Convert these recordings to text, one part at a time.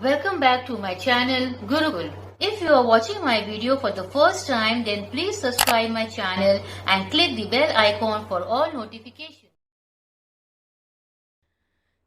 Welcome back to my channel Gurukul. If you are watching my video for the first time, then please subscribe my channel and click the bell icon for all notifications.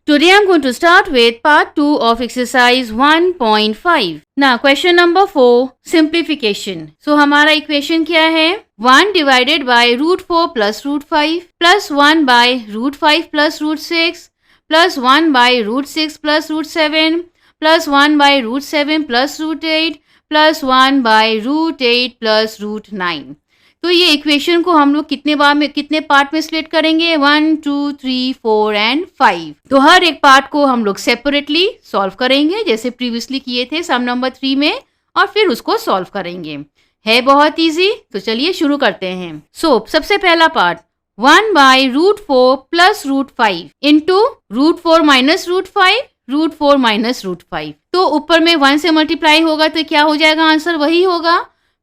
Today I am going to start with part 2 of exercise 1.5. Now question number 4, simplification. So हमारा equation क्या है? 1 divided by root 4 plus root 5 plus 1 by root 5 plus root 6 plus 1 by root 6 plus root 7 plus 1 by root 7 plus root 8 plus 1 by root 8 plus root 9. तो ये equation को हम लोग कितने part में स्प्लिट करेंगे? 1, 2, 3, 4 एंड 5. तो हर एक पार्ट को हम लोग सेपरेटली सॉल्व करेंगे जैसे प्रीवियसली किए थे सम नंबर 3 में, और फिर उसको सॉल्व करेंगे. है बहुत इजी, तो चलिए शुरू करते हैं. सबसे पहला part 1 by root 4 plus root 5 into root 4 minus root 5 root 4 minus root 5. तो ऊपर में 1 से मल्टीप्लाई होगा तो क्या हो जाएगा? आंसर वही होगा,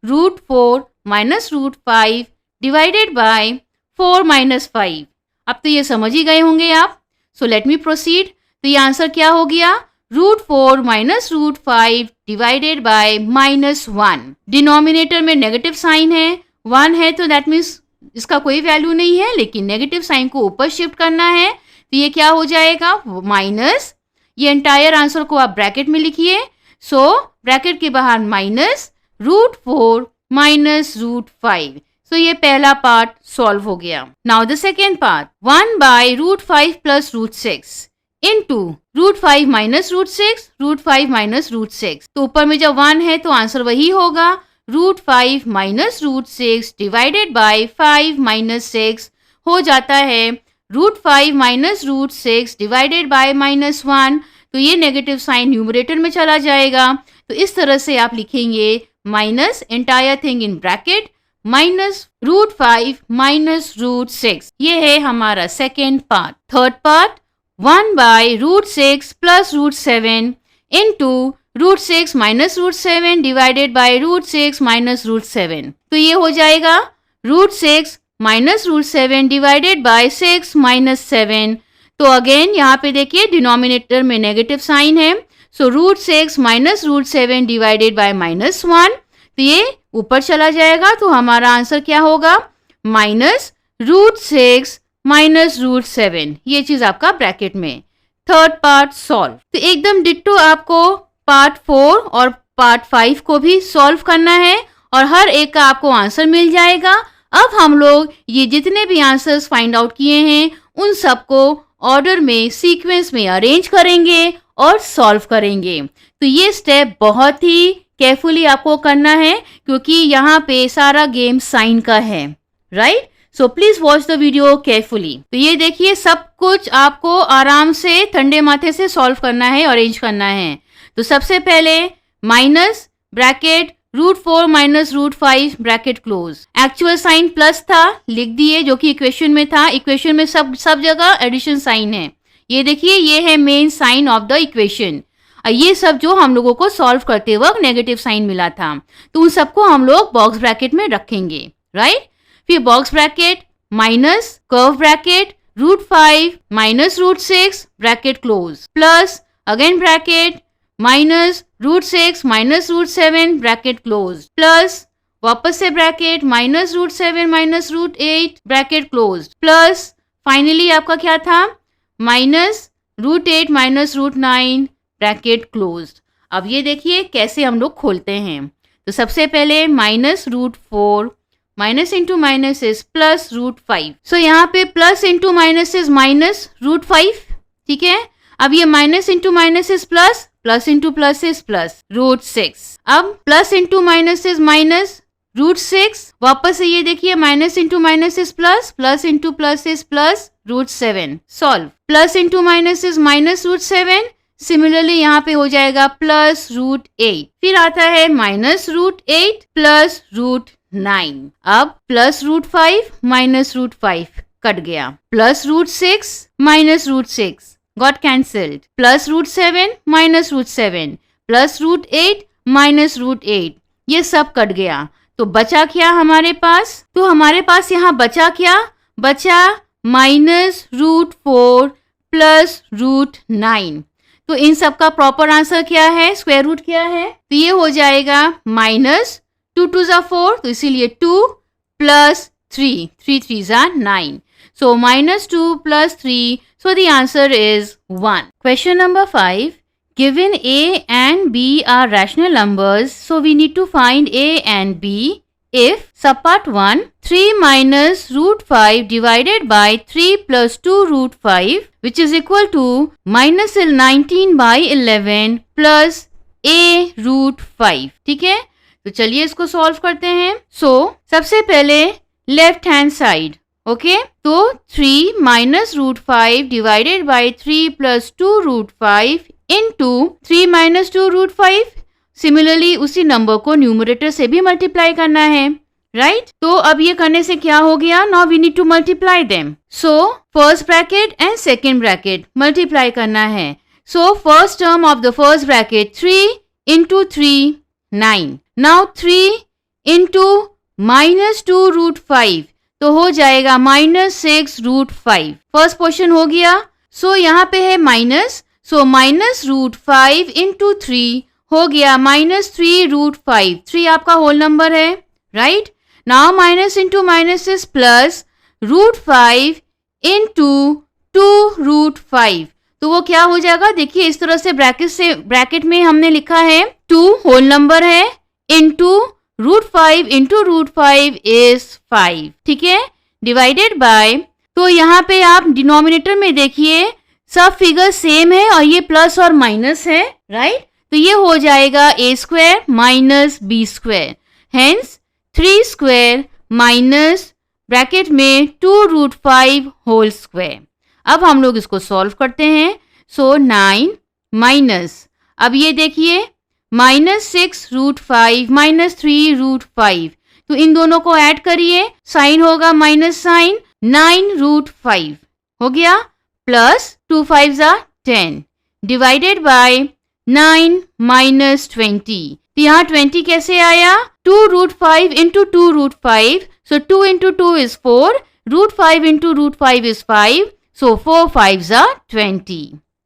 root 4 minus root 5 divided by 4 minus 5. अब तो ये समझ ही गए होंगे आप. So let me proceed. तो ये आंसर क्या हो गया? Root 4 minus root 5 divided by -1. Denominator में नेगेटिव साइन है, 1 है तो दैट मीन्स इसका कोई वैल्यू नहीं है, लेकिन नेगेटिव साइन को ऊपर शिफ्ट करना है तो ये क्या हो जाएगा? माइनस. ये एंटायर आंसर को आप ब्रैकेट में लिखिए. सो ब्रैकेट के बाहर minus root 4 minus root 5. So ये पहला पार्ट सॉल्व हो गया. Now the second part 1 by root 5 plus root 6 into root 5 minus root 6 root 5 minus root 6. तो ऊपर में जब 1 है तो आंसर वही होगा, root 5 minus root 6 divided by 5 minus 6 हो जाता है root 5 minus root 6 divided by -1. तो ये नेगेटिव साइन न्यूमरेटर में चला जाएगा. तो इस तरह से आप लिखेंगे minus entire thing in bracket minus root 5 minus root 6. ये है हमारा second part. Third part 1 by root 6 plus root 7 into root 6 minus root 7 divided by root 6 minus root 7. तो ये हो जाएगा root 6 minus root 7 divided by 6 minus 7. तो again यहाँ पे देखिए डिनोमिनेटर में नेगेटिव साइन है, so root 6 minus root 7 divided by -1. तो ये ऊपर चला जाएगा तो हमारा आंसर क्या होगा? Minus root 6 minus root 7. ये चीज आपका ब्रैकेट में. Third part solve. तो एकदम डिट्टो आपको पार्ट 4 और पार्ट 5 को भी सॉल्व करना है और हर एक का आपको आंसर मिल जाएगा. अब हम लोग ये जितने भी आंसर्स फाइंड आउट किए हैं उन सबको ऑर्डर में सीक्वेंस में अरेंज करेंगे और सॉल्व करेंगे. तो ये स्टेप बहुत ही केयरफुली आपको करना है क्योंकि यहाँ पे सारा गेम साइन का है, right? So please watch the video carefully. तो ये देखिए सब कुछ आपको आराम से ठंडे माथे से सॉल्व करना है, अरेंज करना है. तो सबसे पहले minus bracket root 4 minus root 5 bracket close. Actual sign plus था, लिख दिए जो कि इक्वेशन में था. इक्वेशन में सब जगह एडिशन साइन है. ये देखिए ये है main sign of the equation. ये सब जो हम लोगों को सॉल्व करते वक्त नेगेटिव साइन मिला था तो उन सबको हम लोग बॉक्स ब्रैकेट में रखेंगे, राइट? फिर box bracket minus curve bracket root 5 minus root 6 bracket close plus again bracket minus root 6 minus root 7 bracket close plus वापस से bracket minus root 7 minus root 8 bracket close plus finally आपका क्या था? Minus root 8 minus root 9 bracket close. अब ये देखिए कैसे हम लोग खोलते हैं. तो सबसे पहले minus root 4 minus into minus is plus root 5. So यहाँ पे plus into minus is minus root 5, ठीक है? अब ये minus into minus is plus, plus into plus is plus root 6. अब plus into minus is minus root 6. वापस से ये देखिए minus into minus is plus, plus into plus is plus root 7. Solve. Plus into minus is minus root 7. Similarly यहाँ पे हो जाएगा plus root 8. फिर आता है माइनस रूट 8 प्लस रूट 9. अब plus root 5 minus root 5 cut गया. Plus root 6 minus root 6 got cancelled. Plus root 7 minus root 7 plus root 8 minus root 8 ये सब कट गया. तो बचा क्या हमारे पास? तो हमारे पास यहाँ बचा क्या? बचा माइनस रूट 4 प्लस रूट 9. तो इन सब का प्रॉपर आंसर क्या है, स्क्वायर रूट क्या है, तो ये हो जाएगा माइनस 2 2 ज़ा 4, तो इसीलिए 2 प्लस 3, 3 3 ज़ा 9. So minus 2 plus 3. So the answer is 1. Question number 5. Given A and B are rational numbers, so we need to find A and B if subpart 1 3 minus root 5 divided by 3 plus 2 root 5 which is equal to minus 19 by 11 plus A root 5. ठीक है, तो चलिए इसको solve करते हैं. So सबसे पहले left hand side, okay, तो 3 minus root 5 divided by 3 plus 2 root 5 into 3 minus 2 root 5. Similarly उसी नंबर को न्यूमरेटर से भी मल्टीप्लाई करना है, राइट? तो अब ये करने से क्या हो गया, now we need to multiply them. So first bracket and second bracket multiply करना है. So first term of the first bracket 3 into 3 9. Now 3 into minus 2 root 5 तो हो जाएगा माइनस 6 रूट 5. फर्स्ट पोर्शन हो गया. सो यहाँ पे है minus, so minus root 5 into 3 हो गया माइनस 3 रूट 5. 3 आपका होल नंबर है, right? Now minus into minus is plus root 5 into 2 root 5. तो वो क्या हो जाएगा, देखिए इस तरह से ब्रैकेट में हमने लिखा है 2 होल नंबर है into root 5 into root 5 is 5. ठीक है, डिवाइडेड बाय, तो यहाँ पे आप डिनोमिनेटर में देखिए सब फिगर सेम है और ये प्लस और माइनस है, राइट? तो ये हो जाएगा a square minus b square, hence 3 square minus bracket में 2 रूट 5 होल स्क्वायर. अब हम लोग इसको सॉल्व करते हैं. सो 9 माइनस, अब ये देखिए माइनस 6 रूट 5 माइनस 3 रूट 5, तो इन दोनों को ऐड करिए, साइन होगा माइनस साइन 9 रूट 5 हो गया, प्लस 2 5 ज़ा 10 डिवाइडेड बाय 9 माइनस 20. तो यहाँ 20 कैसे आया, 2 root 5 into 2 root 5, so 2 into 2 is 4, root 5 into root 5 is 5, so 4 5 ज़ा 20.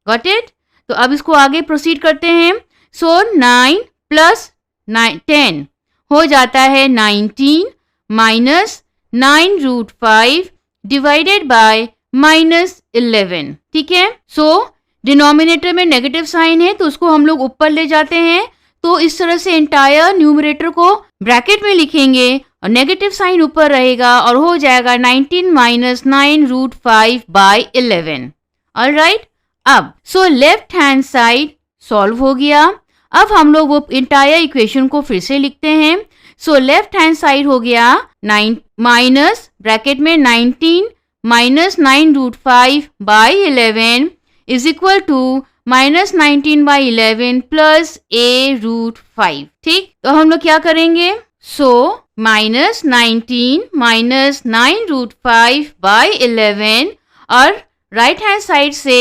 Got it? तो अब इसको आगे प्रोसीड करते हैं. सो 9 प्लस 10 हो जाता है 19 minus 9 root 5 divided by minus 11. ठीक है, सो डिनोमिनेटर में नेगेटिव साइन है तो उसको हम लोग ऊपर ले जाते हैं. तो इस तरह से एंटायर न्यूमरेटर को ब्रैकेट में लिखेंगे और नेगेटिव साइन ऊपर रहेगा और हो जाएगा 19 माइनस 9 रूट 5 बाय 11. ऑलराइट, अब so left hand side solve हो गया. अब हम लोग वो इंटायर इक्वेशन को फिर से लिखते हैं. सो लेफ्ट हैंड साइड हो गया 9 माइनस ब्रैकेट में 19 minus 9 root 5 by 11 is equal to minus 19 by 11 plus a root 5. ठीक, तो हम लोग क्या करेंगे, so minus 19 minus 9 root 5 by 11 और राइट हैंड साइड से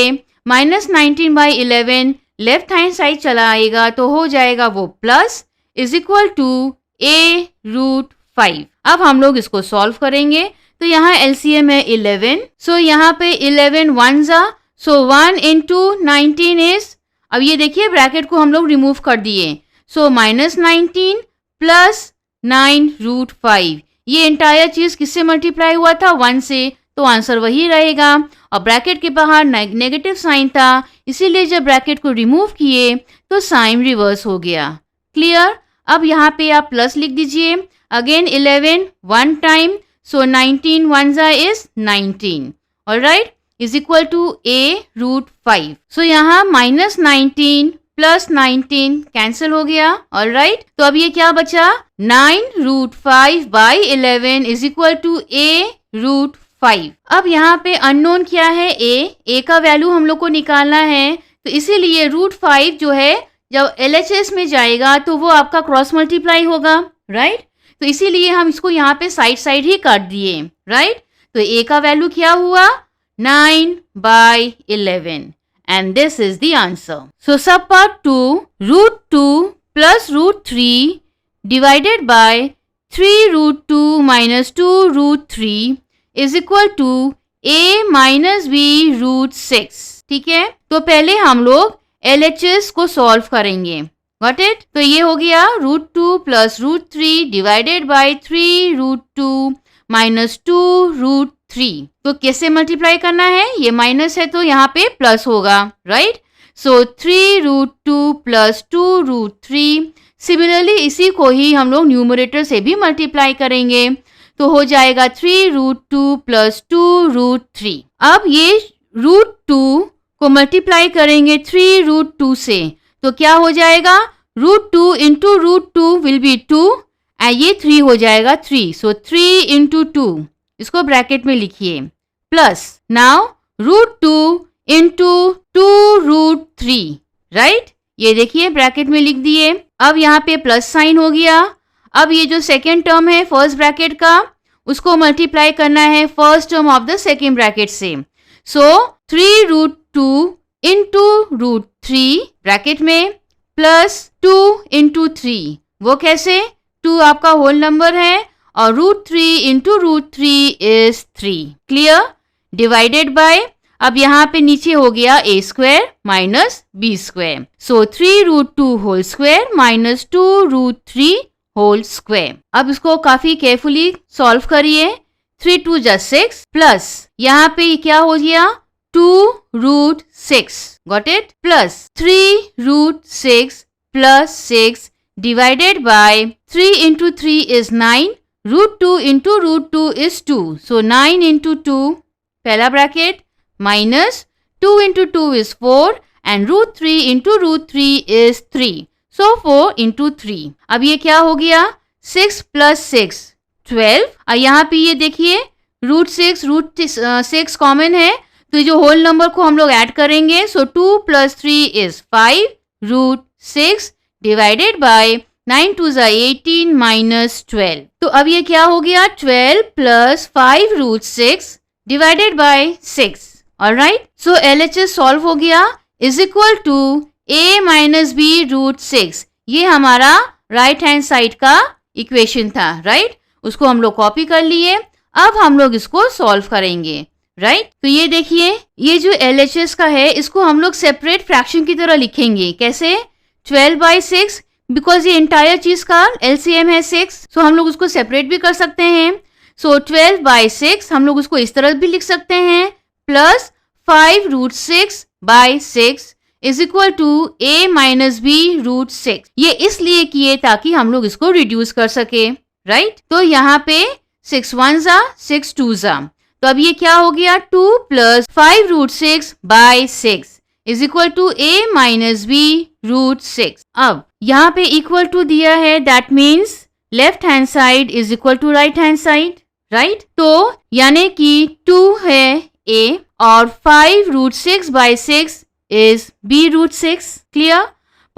minus 19 by 11 left hand side चला आएगा तो हो जाएगा वो plus is equal to a root 5. अब हम लोग इसको सॉल्व करेंगे. तो यहाँ एलसीएम है 11, सो यहाँ पे 11 1 ज़ा, सो 1 इंटू 19 इज, अब ये देखिए ब्रैकेट को हम लोग रिमूव कर दिए, सो माइनस 19 प्लस 9 रूट 5. ये एंटायर चीज किससे मल्टीप्लाई हुआ था, 1 से, तो आंसर वही रहेगा. और ब्रैकेट के बाहर नेगेटिव साइन था, इसीलिए जब ब्रैकेट को रिमूव किए तो साइन रिवर्स हो गया. क्लियर? अब यहाँ पे आप प्लस लिख दीजिए. अगेन 11 1 टाइम, सो 19 1 ज़ा is 19. Alright, is equal to a root 5. So यहाँ माइनस 19 प्लस 19 कैंसिल हो गया. ऑलराइट, तो अब ये क्या बचा, 9 root 5 by 11 is equal to a root 5. अब यहाँ पे अननोन क्या है, a का वैल्यू हम लोग को निकालना है. तो इसीलिए रूट 5 जो है जब LHS में जाएगा तो वो आपका क्रॉस मल्टीप्लाई होगा, राइट? तो इसीलिए हम इसको यहाँ पे साइड साइड ही काट दिए, राइट? तो a का वैल्यू क्या हुआ, 9 by 11 and this is the answer. So sub part 2 root 2 plus root 3 divided by 3 root 2 minus 2 root 3 is equal to a minus b root 6. ठीक है, तो पहले हम लोग LHS को सॉल्व करेंगे। Got it? तो ये हो गया √2 प्लस √3 डिवाइडेड बाय 3 √2 माइनस 2 √3। तो कैसे मल्टीप्लाई करना है? ये माइनस है तो यहाँ पे प्लस होगा, राइट? सो 3 √2 प्लस 2 √3। सिमिलरली इसी को ही हम लोग न्यूमरेटर से भी मल्टीप्लाई करेंगे, तो हो जाएगा 3 √2 प्लस 2 √3। अब ये √2 को मल्टीप्लाई करेंगे 3 √2 से, तो क्या हो जाएगा? √2 इंटू √2 विल बी 2 एंड ये 3 हो जाएगा 3। सो 3 इंटू 2, इसको ब्रैकेट में लिखिए, प्लस नाउ √2 इंटू 2 √3, राइट? ये देखिए ब्रैकेट में लिख दिए। अब यहाँ पे प्लस साइन हो गया। अब ये जो सेकेंड टर्म है फर्स्ट ब्रैकेट का, उसको मल्टीप्लाई करना है first term of the second bracket से। सो 3 √2 इंटू √3 ब्रैकेट में प्लस 2 इंटू 3, वो कैसे? 2 आपका होल नंबर है और √3 into √3 is 3। Clear? Divided by, अब यहाँ पे नीचे हो गया a² minus b²। So 3 √2 whole square minus 2 √3 whole square. अब इसको काफी केयरफुली सॉल्व करिए। 3 2 जा 6 प्लस यहाँ पे क्या हो गया? 2 √6, got it? Plus 3 √6 plus 6 divided bye 3 into 3 is 9, √2 into √2 is 2। So 9 into 2 पहला bracket minus 2 into 2 is 4 and √3 into √3 is 3। So 4 into 3। अब ये क्या हो गया? 6 प्लस 6 12। और यहाँ पे ये देखिए √6 कॉमन है, तो ये जो होल नंबर को हम लोग ऐड करेंगे। सो 2 प्लस 3 इज 5 √6 डिवाइडेड बाय 9 2 जा 18 माइनस 12। तो अब ये क्या हो गया? 12 plus 5 √6 divided by 6। Alright, so LHS solve हो गया, is equal to a minus b √6। ये हमारा राइट हैंड साइड का इक्वेशन था, राइट? उसको हम लोग कॉपी कर लिए। अब हम लोग इसको सॉल्व करेंगे, राइट? तो ये देखिए, ये जो LHS का है इसको हम लोग सेपरेट फ्रैक्शन की तरह लिखेंगे। कैसे? 12/6, बिकॉज ये इंटायर चीज का LCM है 6, सो हम लोग उसको सेपरेट भी कर सकते हैं। सो 12/6 हम लोग उसको इस तरह भी लिख सकते हैं, plus 5 √6/6 is equal to a minus b √6। ये इसलिए किए ताकि हम लोग इसको रिड्यूस कर सके, राइट? तो यहाँ पे 6 1 जा 6 2 जा, तो अब ये क्या हो गया? 2 plus 5 √6/6 is equal to a minus b √6। अब यहाँ पे इक्वल टू दिया है, that means left hand side is equal to right hand side, right? तो यानी कि 2 है a और 5 √6/6 इज b √6। क्लियर?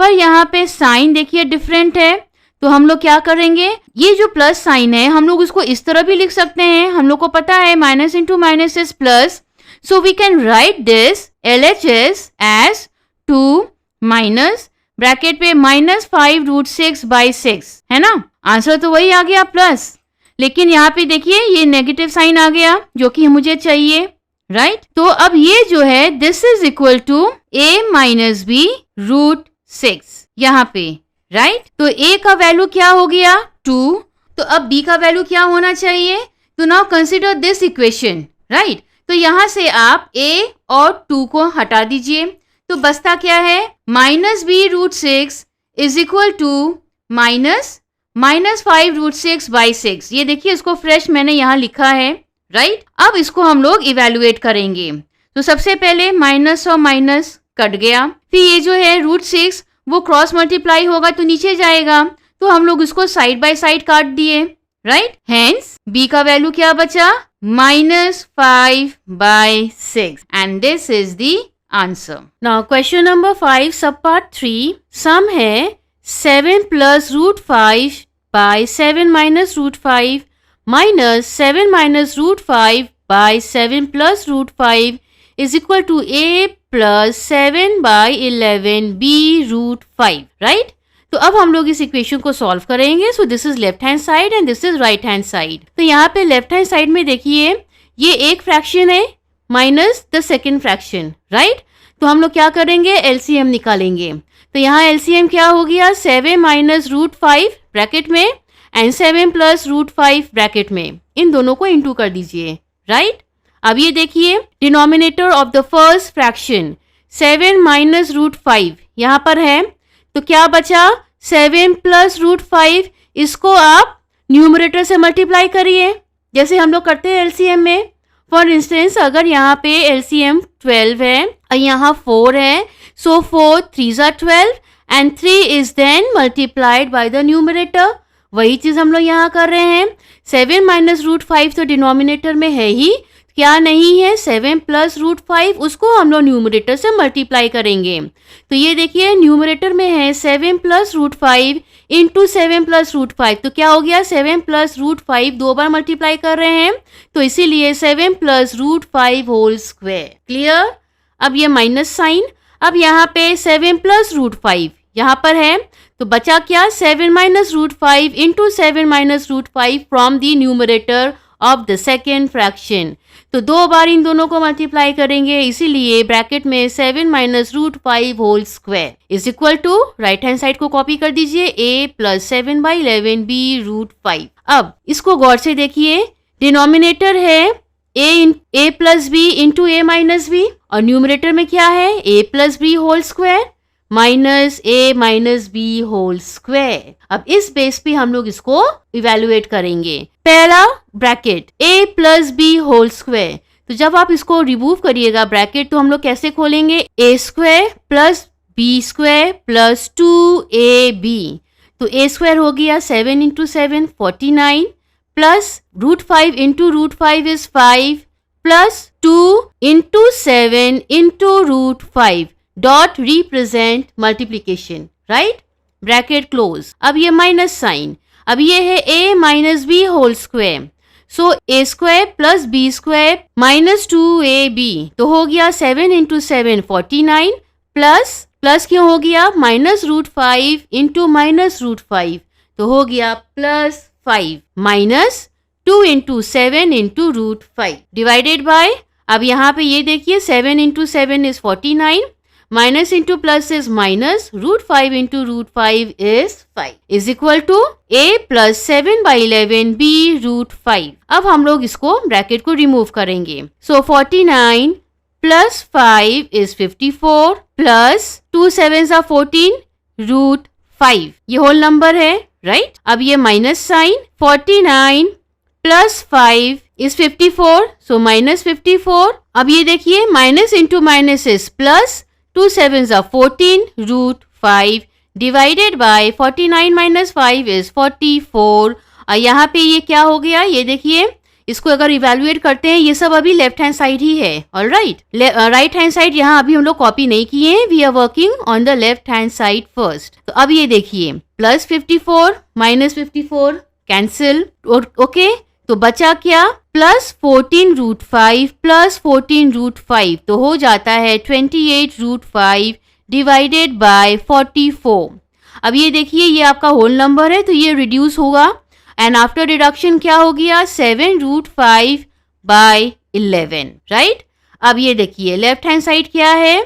पर यहाँ पे साइन देखिए डिफरेंट है, तो हम लोग क्या करेंगे? ये जो प्लस साइन है हम लोग इसको इस तरह भी लिख सकते हैं। हम लोग को पता है minus into minus is plus, so we can write this LHS as 2 minus bracket पे माइनस 5 √6/6, है ना? आंसर तो वही आ गया प्लस, लेकिन यहाँ पे देखिए ये नेगेटिव साइन आ गया जो कि मुझे चाहिए, राइट? तो अब ये जो है this is equal to a minus b √6 यहाँ पे, राइट? तो a का वैल्यू क्या हो गया? 2। तो अब b का वैल्यू क्या होना चाहिए? तो now consider this equation, right? तो यहाँ से आप a और 2 को हटा दीजिए, तो बचता क्या है? Minus b √6 is equal to minus 5 √6/6। ये देखिए इसको फ्रेश मैंने यहाँ लिखा है, राइट? अब इसको हम लोग इवेल्युएट करेंगे। तो सबसे पहले माइनस और माइनस कट गया, फिर ये जो है √6 वो क्रॉस मल्टीप्लाई होगा तो नीचे जाएगा, तो हम लोग इसको साइड बाय साइड काट दिए, राइट? हेंस b का वैल्यू क्या बचा? Minus 5/6 and this is the answer. Now question number 5 सब पार्ट 3 सम है 7 plus √5/7 minus √5 minus 7 minus √5/7 plus √5 is equal to a plus 7/11 b √5, right? तो अब हम लोग इस इक्वेशन को सॉल्व करेंगे। So this is left hand side and this is right hand side. तो यहाँ पे लेफ्ट हैंड साइड में देखिए ये एक फ्रैक्शन है minus the second fraction, right? तो हम लोग क्या करेंगे, एलसीएम निकालेंगे। तो यहाँ एलसीएम क्या हो गया, 7 माइनस रूट 5 ब्रैकेट में एंड 7 प्लस रूट 5 ब्रैकेट में, इन दोनों को इंटू कर दीजिए, राइट। अब ये देखिए denominator of the first fraction 7 minus root 5 यहाँ पर है, तो क्या बचा 7 प्लस रूट 5, इसको आप न्यूमरेटर से मल्टीप्लाई करिए जैसे हम लोग करते हैं एलसीएम में। फॉर इंस्टेंस अगर यहाँ पे एलसीएम 12 है और यहाँ 4 है, so 4 3s are 12 and 3 is then multiplied by the numerator. वही चीज हम लोग यहाँ कर रहे हैं। 7 माइनस रूट 5 तो डिनोमिनेटर में है ही, क्या नहीं है, 7 प्लस रूट 5, उसको हम लोग न्यूमरेटर से मल्टीप्लाई करेंगे। तो ये देखिए न्यूमरेटर में है 7 plus root 5 into 7 plus root 5, तो क्या हो गया 7 प्लस रूट 5 दो बार मल्टीप्लाई कर रहे हैं, तो इसीलिए 7 plus root 5 whole square. Clear. अब ये माइनस साइन, अब यहाँ पे 7 प्लस रूट 5 यहाँ पर है, तो बचा क्या 7 minus root 5 into 7 minus root 5 from the numerator of the second fraction. तो दो बार इन दोनों को मल्टीप्लाई करेंगे, इसीलिए ब्रैकेट में 7 minus root 5 whole square is equal to, right hand side को कॉपी कर दीजिए, a प्लस 7/11 b रूट 5। अब इसको गौर से देखिए, डिनोमिनेटर है a plus B into a minus B और न्यूमरेटर में क्या है a plus B whole square minus a minus B whole square. अब इस बेस पे हम लोग इसको इवेलुएट करेंगे। पहला bracket a plus B whole square, तो जब आप इसको रिमूव करिएगा ब्रैकेट, तो हम लोग कैसे खोलेंगे, a square plus b square plus 2ab, तो a स्क्वायर हो गया 7 into 7 49 plus root 5 into root 5 is 5 plus 2 into 7 into root 5 dot represent multiplication, right, bracket close. अब ये माइनस साइन, अब ये है a minus B whole square, so a square plus b square minus 2ab, तो हो गया 7 into 7 49 plus क्यों हो गया minus root 5 into minus root 5, तो हो गया plus 5 minus 2 into 7 into root 5 divided by, अब यहाँ पे ये देखिए 7 into 7 is 49, minus into plus is minus, root 5 into root 5 is 5 is equal to a plus 7/11 b root 5। अब हम लोग इसको ब्रैकेट को रिमूव करेंगे, so 49 plus 5 is 54 plus 2 7s are 14 root 5, ये होल नंबर है, राइट। अब ये minus sign, 49 plus 5 is 54, so minus 54। अब ये देखिए minus into minus is plus, 2 7s are 14 root 5 divided by 49 minus 5 is 44। और यहाँ पे ये क्या हो गया, ये देखिए इसको अगर इवेल्युएट करते हैं, ये सब अभी लेफ्ट हैंड साइड ही है, ऑलराइट। राइट हैंड साइड यहाँ अभी हम लोग कॉपी नहीं किए हैं, we are working on the left hand side first. तो अब ये देखिए प्लस 54 माइनस 54 कैंसिल, ओके, तो बचा क्या प्लस 14 रूट 5 प्लस 14 रूट 5, तो हो जाता है 28 रूट 5 डिवाइडेड बाय 44। अब ये देखिए ये आपका होल नंबर है, तो ये रिड्यूस होगा एंड आफ्टर डिडक्शन क्या हो गया 7 रूट 5 बाय 11, राइट। अब ये देखिए लेफ्ट हैंड साइड क्या है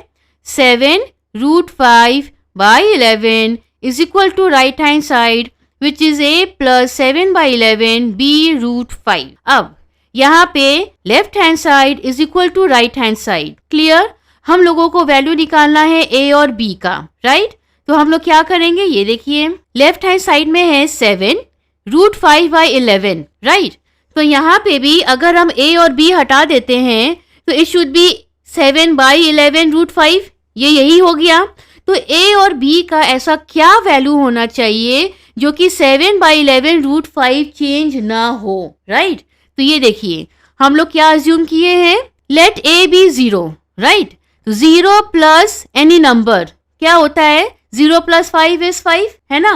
7 root 5 by 11 is equal to right hand side which is a plus 7/11 b root 5। अब यहाँ पे left hand side is equal to right hand side, clear. हम लोगों को वैल्यू निकालना है a और b का, राइट। तो हम लोग क्या करेंगे, ये देखिए लेफ्ट हैंड साइड में है 7 रूट 5 बाई 11, राइट। तो यहाँ पे भी अगर हम a और b हटा देते हैं तो it should be 7 by 11 root 5, ये यही हो गया। तो a और b का ऐसा क्या वैल्यू होना चाहिए जो कि 7/11 रूट 5 चेंज ना हो, राइट। तो ये देखिए हम लोग क्या अज्यूम किए हैं, लेट a बी 0, राइट। तो 0 प्लस एनी नंबर क्या होता है, 0 प्लस 5 इज 5, है ना।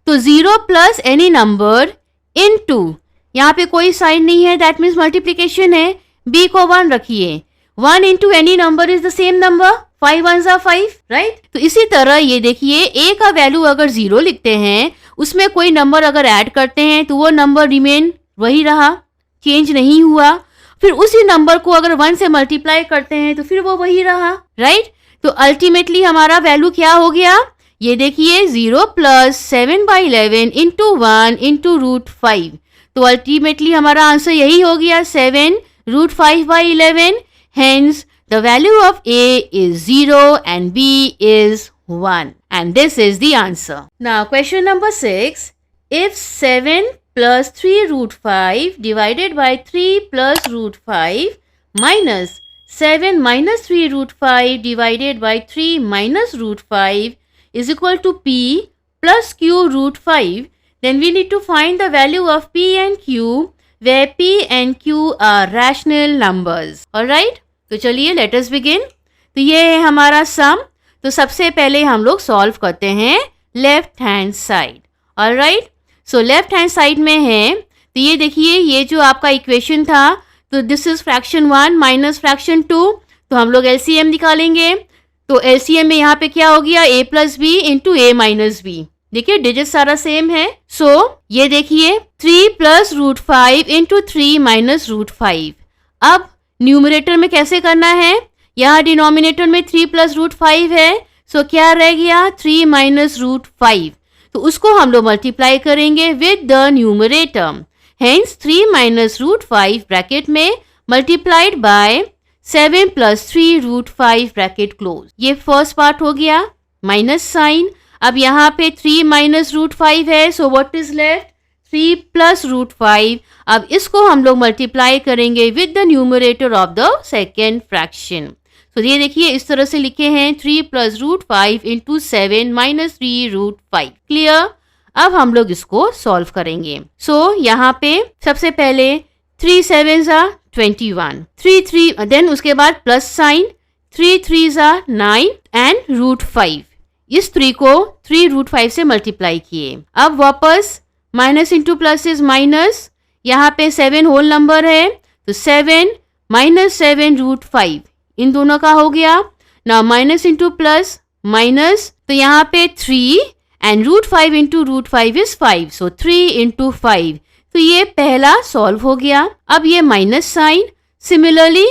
तो 0 प्लस एनी नंबर इनटू, यहाँ पे कोई साइन नहीं है, दैट मीन्स मल्टीप्लीकेशन है, b को 1 रखिए, 1 into any number is the same number, 5 1s are 5, right. तो इसी तरह ये देखिए a का वैल्यू अगर 0 लिखते हैं, उसमें कोई नंबर अगर ऐड करते हैं तो वो नंबर रिमेन वही रहा, चेंज नहीं हुआ। फिर उसी नंबर को अगर 1 से मल्टीप्लाई करते हैं तो फिर वो वही रहा, राइट। तो अल्टीमेटली हमारा वैल्यू क्या हो गया, ये देखिए 0 प्लस 7/11 इंटू 1 इंटू √5। तो अल्टीमेटली हमारा आंसर यही हो गया 7 √5/11। Hence the value of A is 0 and B is 1, and this is the answer. Now question number 6. If 7 plus 3 √5 divided by 3 plus √5 minus 7 minus 3 √5 divided by 3 minus √5 is equal to P plus Q √5, then we need to find the value of P and Q where P and Q are rational numbers. Alright? तो चलिए let us begin. तो ये है हमारा सम. तो सबसे पहले हम लोग सॉल्व करते हैं left hand side. Alright, so left hand side में है, तो ये देखिए ये जो आपका इक्वेशन था, तो this is fraction 1 minus fraction 2. तो हम लोग एलसीएम निकालेंगे. तो एलसीएम में यहाँ पे क्या हो गया, a plus B into A minus B. देखिए डिजिट सारा सेम है. सो ये देखिए 3 प्लस √5 इंटू 3 माइनस √5. अब न्यूमरेटर में कैसे करना है, यहाँ डिनोमिनेटर में 3 प्लस √5 है. सो क्या रह गया 3 माइनस √5. तो उसको हम लोग मल्टीप्लाई करेंगे with the numerator. Hence 3 minus √5 bracket में multiplied by 7 plus 3 √5 bracket close. ये फर्स्ट पार्ट हो गया. Minus sign. अब यहाँ पे 3 माइनस √5 है. So what is left 3 plus √5. अब इसको हम लोग मल्टीप्लाई करेंगे with the numerator of the second fraction. तो ये देखिए इस तरह से लिखे हैं 3 प्लस √5 इंटू 7 माइनस 3 √5. क्लियर. अब हम लोग इसको सॉल्व करेंगे. सो यहाँ पे सबसे पहले 3 7s are 21, 3 3 देन उसके बाद plus sign, 3 3s are 9 and √5. इस 3 को 3 √5 से मल्टीप्लाई किए. अब वापस minus into plus is minus. यहाँ पे 7 होल नंबर है, तो 7 माइनस 7 √5 इन दोनों का हो गया. ना माइनस इंटू प्लस माइनस, तो यहाँ पे 3 and √5 into √5 is 5. So 3 into 5. तो ये पहला सॉल्व हो गया. अब ये minus sign. Similarly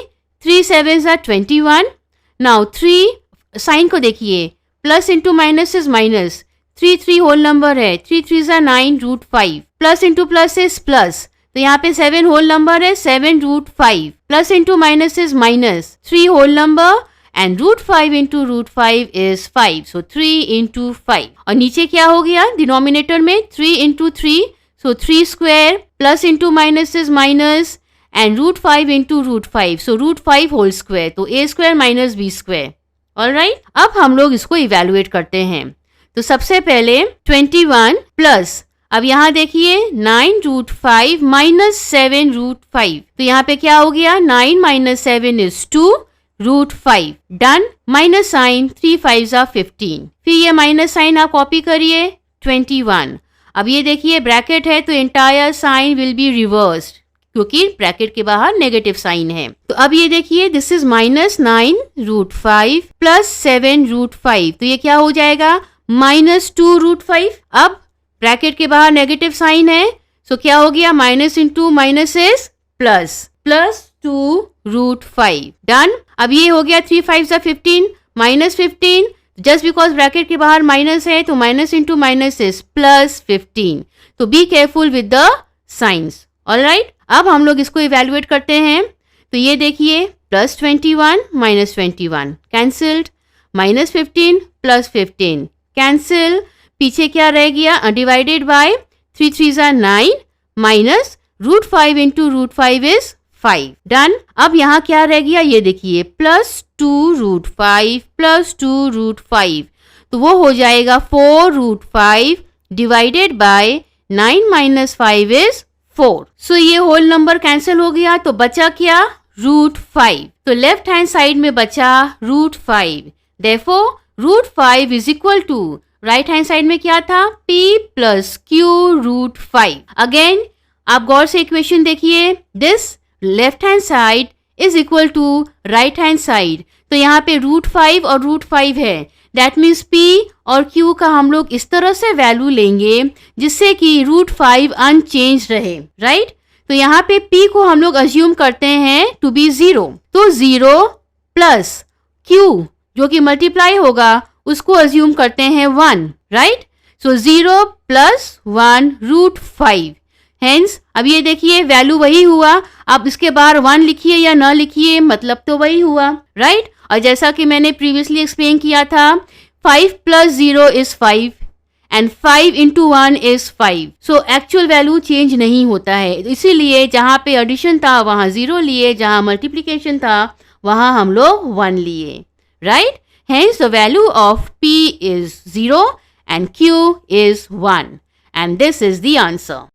3 7s are 21. Now 3 sign को देखिए, plus into minus is minus. 3 3 whole number है, 3 3s are 9 √5. Plus into plus is plus. तो यहाँ पे 7 होल नंबर है, 7 √5. Plus into minus is minus. 3 whole number and √5 into √5 is 5. So 3 into 5. और नीचे क्या हो गया डिनोमिनेटर में 3 into 3. So 3 square plus into minus is minus and √5 into √5. So √5 whole square. तो a square minus b square. Alright, अब हम लोग इसको इवेलुएट करते हैं. तो सबसे पहले 21 प्लस, अब यहाँ देखिए 9 √5 माइनस 7 √5. तो यहाँ पे क्या हो गया 9 minus 7 is 2 √5. Done. Minus sign 3 5s are 15. फिर ये माइनस साइन आप कॉपी करिए 21. अब ये देखिए ब्रैकेट है, तो entire sign will be reversed क्योंकि ब्रैकेट के बाहर नेगेटिव साइन है. तो अब ये देखिए दिस इज माइनस 9 √5 प्लस 7 √5. तो ये क्या हो जाएगा माइनस 2 √5. अब ब्रैकेट के बाहर नेगेटिव साइन है, सो क्या हो गया minus into minus is plus, plus 2 √5. Done. अब ये हो गया 3 5s are 15 minus 15. Just because bracket के बाहर माइनस है, तो minus into minus is plus 15. तो be careful with the science. Alright, अब हम लोग इसको इवेलुएट करते हैं. तो ये देखिए plus 21 minus 21 cancelled, minus 15 plus 15 cancel. पीछे क्या रह गया divided by 3 3s are 9 minus √5 into √5 is 5. Done. अब यहाँ क्या रह गया ये देखिए प्लस 2 √5 प्लस 2 √5. तो वो हो जाएगा 4 √5 डिवाइडेड बाय 9 माइनस 5 इज 4. सो ये होल नंबर कैंसिल हो गया, तो बचा क्या √5. तो लेफ्ट हैंड साइड में बचा √5. Therefore √5 is equal to right hand side में क्या था p प्लस q √5. अगेन आप गौर से इक्वेशन देखिए, this left hand side is equal to right hand side. तो यहाँ पे √5 और √5 है. दैट मीन्स p और q का हम लोग इस तरह से वैल्यू लेंगे जिससे कि √5 अनचेंज रहे. राइट. तो यहाँ पे p को हम लोग अज्यूम करते हैं टू बी 0. तो 0 प्लस q जो कि मल्टीप्लाई होगा उसको अज्यूम करते हैं 1, राइट? सो 0 प्लस 1 रूट 5. हेंस अब ये देखिए वैल्यू वही हुआ. अब इसके बाहर 1 लिखिए या ना लिखिए, मतलब तो वही हुआ, राइट? और जैसा कि मैंने प्रीवियसली एक्सप्लेन किया था, 5 plus 0 is 5 and 5 into 1 is 5. So actual value change नहीं होता है. इसीलिए जहाँ पे एडिशन था वहाँ 0 लिए, जहाँ मल्टीप्लीकेशन था वहाँ हम लोग 1 लिए, right? Hence the value of P is 0 and Q is 1. And this is the answer.